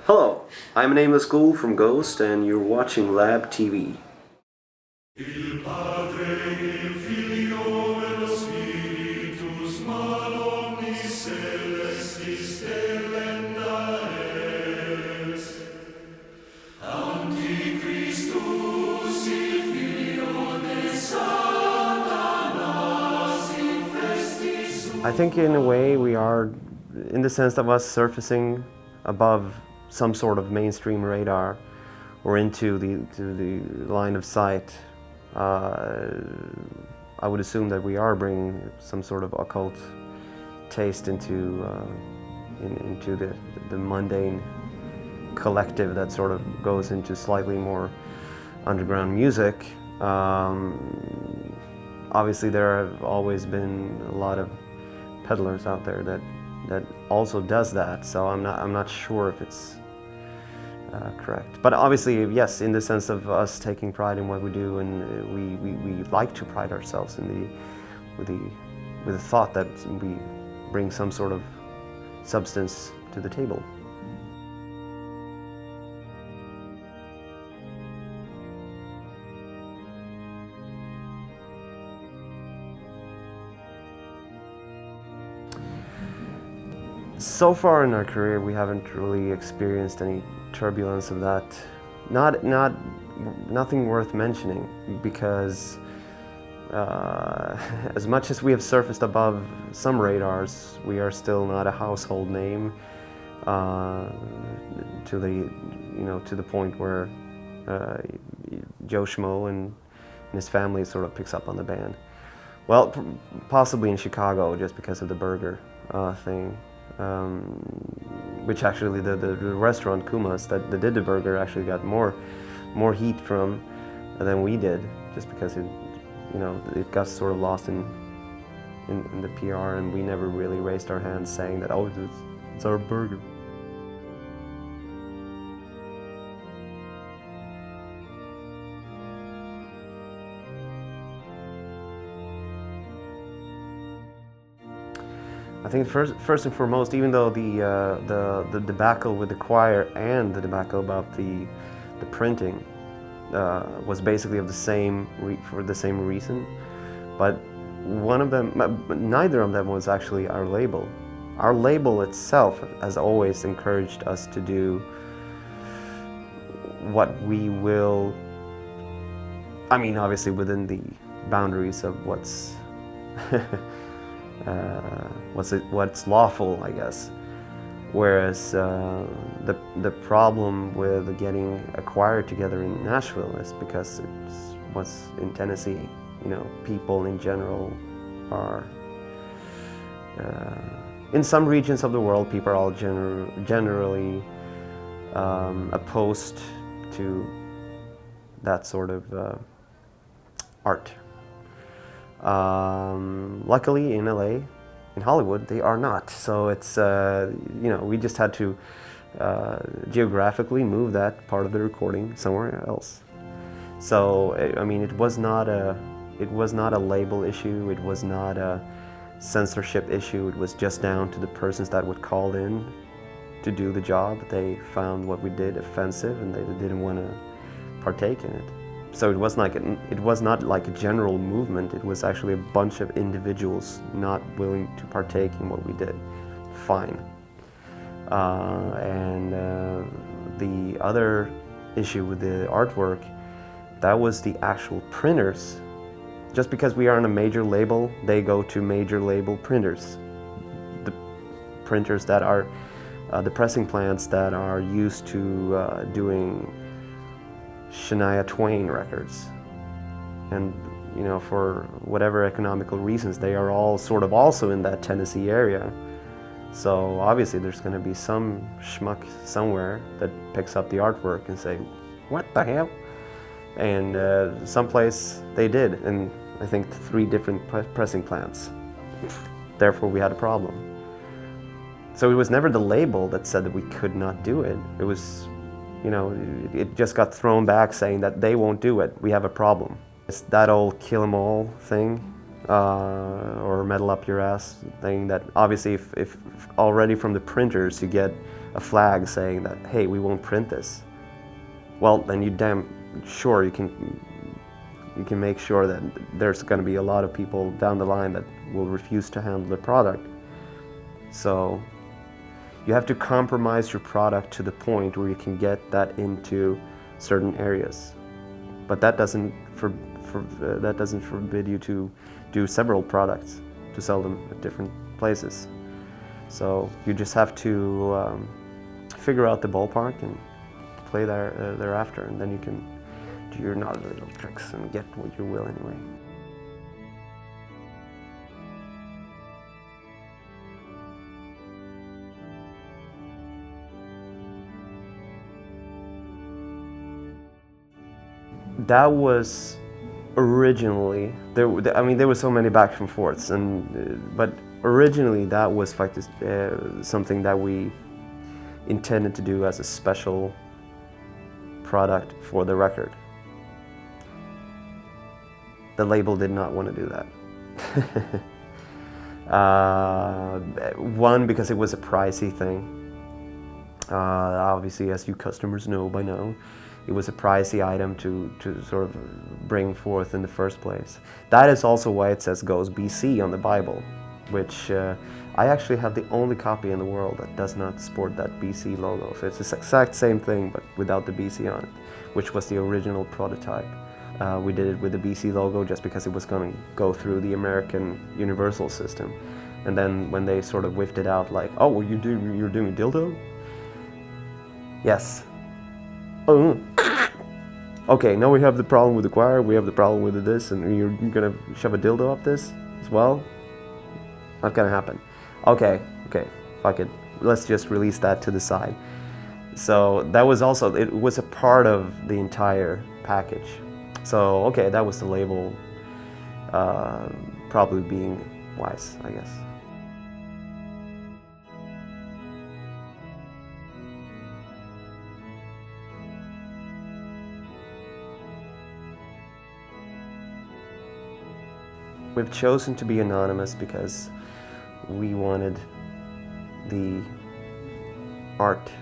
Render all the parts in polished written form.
Hello, I'm an aimless ghoul from Ghost, and you're watching Lab TV. Il Padre, il Figlio e lo Spiritus Malomnis Celestis delenda est. Antichristus, il Figlio de Satanas, infestissumam. I think in a way we are, in the sense of us surfacing above some sort of mainstream radar or into the line of sight. I would assume that we are bringing some sort of occult taste into the mundane collective that sort of goes into slightly more underground music. Obviously, there have always been a lot of peddlers out there that also does that. So I'm not sure if it's correct. But obviously, yes, in the sense of us taking pride in what we do, and we like to pride ourselves in with the thought that we bring some sort of substance to the table. So far in our career, we haven't really experienced any turbulence of that. Nothing worth mentioning, because as much as we have surfaced above some radars, we are still not a household name to the point where Joe Schmo and his family sort of picks up on the band. Well, possibly in Chicago, just because of the burger thing. Which actually the restaurant Kuma's that did the burger actually got more heat from than we did, just because it got sort of lost in the PR, and we never really raised our hands saying that, oh, it's our burger. I think first and foremost, even though the debacle with the choir and the debacle about the printing was basically of for the same reason, but neither of them was actually our label. Our label itself has always encouraged us to do what we will. I mean, obviously within the boundaries of what's lawful, I guess. Whereas the problem with getting a choir together in Nashville is because it's what's in Tennessee. People in general are in some regions of the world, people are all generally opposed to that sort of art. Luckily in LA, in Hollywood, they are not. So it's, we just had to geographically move that part of the recording somewhere else. So, I mean, it was not a label issue, it was not a censorship issue, it was just down to the persons that would call in to do the job. They found what we did offensive and they didn't want to partake in it. So it was not like a general movement, it was actually a bunch of individuals not willing to partake in what we did. Fine. And the other issue with the artwork, that was the actual printers. Just because we are on a major label, they go to major label printers. The printers that are, the pressing plants that are used to doing Shania Twain records, and for whatever economical reasons, they are all sort of also in that Tennessee area. So obviously there's going to be some schmuck somewhere that picks up the artwork and say, what the hell? And someplace they did, and I think 3 different pressing plants. Therefore we had a problem. So it was never the label that said that we could not do it. It was, it just got thrown back saying that they won't do it, we have a problem. It's that old kill 'em all thing, or metal up your ass thing, that obviously if already from the printers you get a flag saying that, hey, we won't print this, well, then you damn sure you can make sure that there's going to be a lot of people down the line that will refuse to handle the product. So you have to compromise your product to the point where you can get that into certain areas. But that doesn't forbid you to do several products, to sell them at different places. So you just have to figure out the ballpark and play thereafter, and then you can do your naughty little tricks and get what you will anyway. That was originally, there were so many back and forths, but originally that was like something that we intended to do as a special product for the record. The label did not want to do that. One, because it was a pricey thing. Obviously, as you customers know by now, it was a pricey item to sort of bring forth in the first place. That is also why it says Goes BC on the Bible, which I actually have the only copy in the world that does not sport that BC logo. So it's the exact same thing, but without the BC on it, which was the original prototype. We did it with the BC logo just because it was going to go through the American Universal system. And then when they sort of whiffed it out like, oh, you're doing dildo? Yes. Oh. Okay, now we have the problem with the choir, we have the problem with this, and you're gonna shove a dildo up this as well? Not gonna happen. Okay, fuck it. Let's just release that to the side. So that was also, it was a part of the entire package. So, okay, that was the label probably being wise, I guess. We've chosen to be anonymous because we wanted the art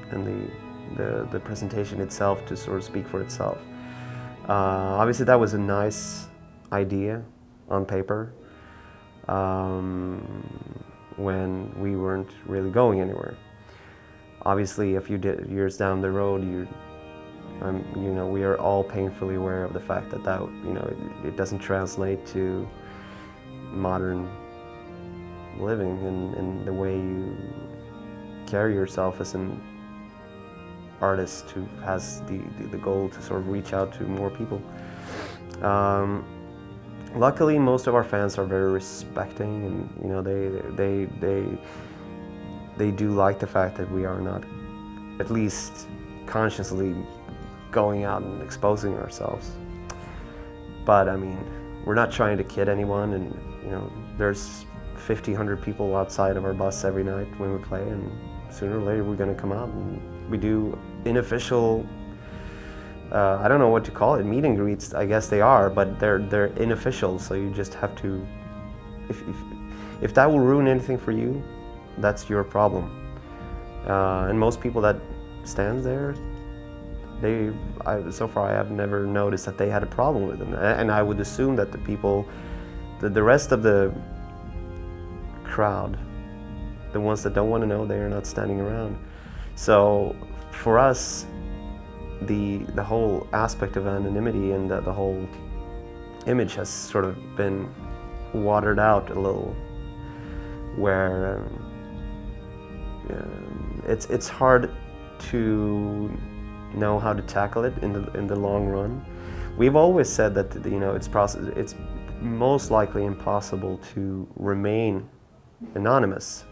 and the presentation itself to sort of speak for itself. Obviously that was a nice idea on paper when we weren't really going anywhere. Obviously a few years down the road, we are all painfully aware of the fact that it doesn't translate to modern living and the way you carry yourself as an artist who has the goal to sort of reach out to more people. Luckily, most of our fans are very respecting, and they do like the fact that we are not, at least consciously, going out and exposing ourselves. But I mean, we're not trying to kid anyone, and there's 100 people outside of our bus every night when we play, and sooner or later we're going to come out, and we do unofficial, I don't know what to call it, meet and greets. I guess they are, but they're unofficial, so you just have to, if that will ruin anything for you, that's your problem. And most people that stand there, so far I have never noticed that they had a problem with them. And I would assume that the people, the rest of the crowd, the ones that don't want to know, they are not standing around. So for us, the whole aspect of anonymity and the whole image has sort of been watered out a little, where it's hard to know how to tackle it in the long run. We've always said that it's most likely impossible to remain anonymous,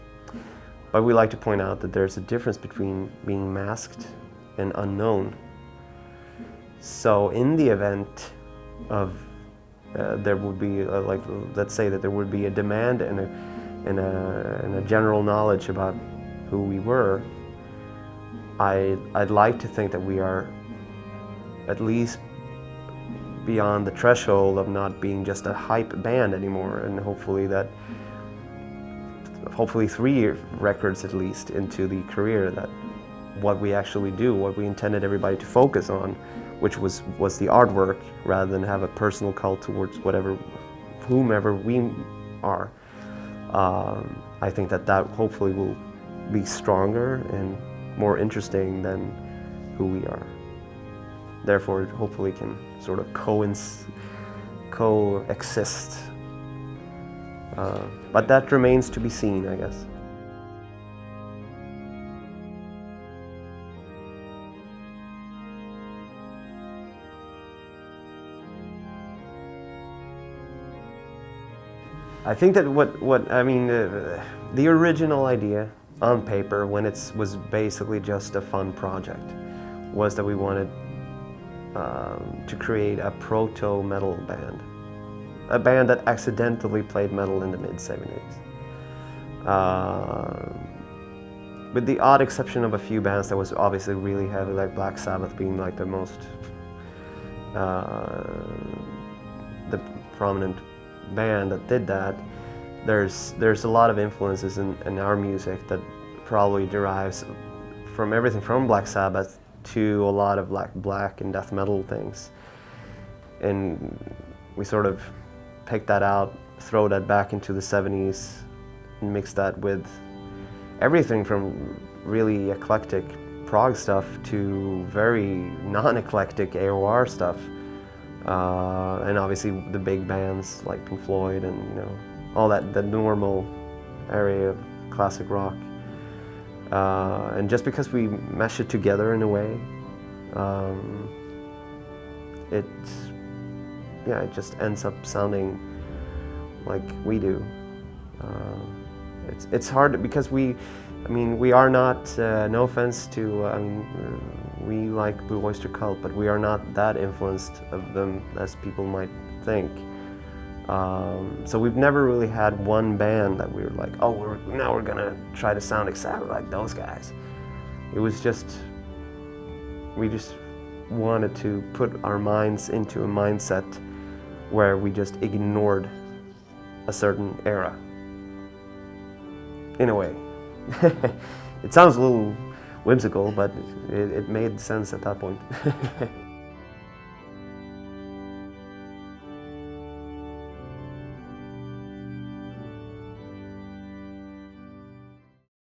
but we like to point out that there's a difference between being masked and unknown. So in the event of there would be let's say that there would be a demand and a general knowledge about who we were, I'd like to think that we are at least beyond the threshold of not being just a hype band anymore, and hopefully hopefully 3 records at least into the career, that what we actually do, what we intended everybody to focus on, which was the artwork, rather than have a personal cult towards whomever we are. I think that hopefully will be stronger and more interesting than who we are. Therefore, it hopefully can sort of coexist. But that remains to be seen, I guess. I think that the original idea on paper, when it was basically just a fun project, was that we wanted to create a proto-metal band. A band that accidentally played metal in the mid-70s. With the odd exception of a few bands that was obviously really heavy, like Black Sabbath being like the most the prominent band that did that. There's a lot of influences in our music that probably derives from everything from Black Sabbath to a lot of black and death metal things, and we sort of pick that out, throw that back into the 70s, and mix that with everything from really eclectic prog stuff to very non-eclectic AOR stuff. And obviously the big bands like Pink Floyd and all that, the normal area of classic rock. And just because we mesh it together in a way, it just ends up sounding like we do. It's hard because we are not, no offense to, we like Blue Oyster Cult, but we are not that influenced of them as people might think. So we've never really had one band that we were like, oh, now we're gonna try to sound exactly like those guys. It was just, we just wanted to put our minds into a mindset where we just ignored a certain era. In a way. It sounds a little whimsical, but it made sense at that point.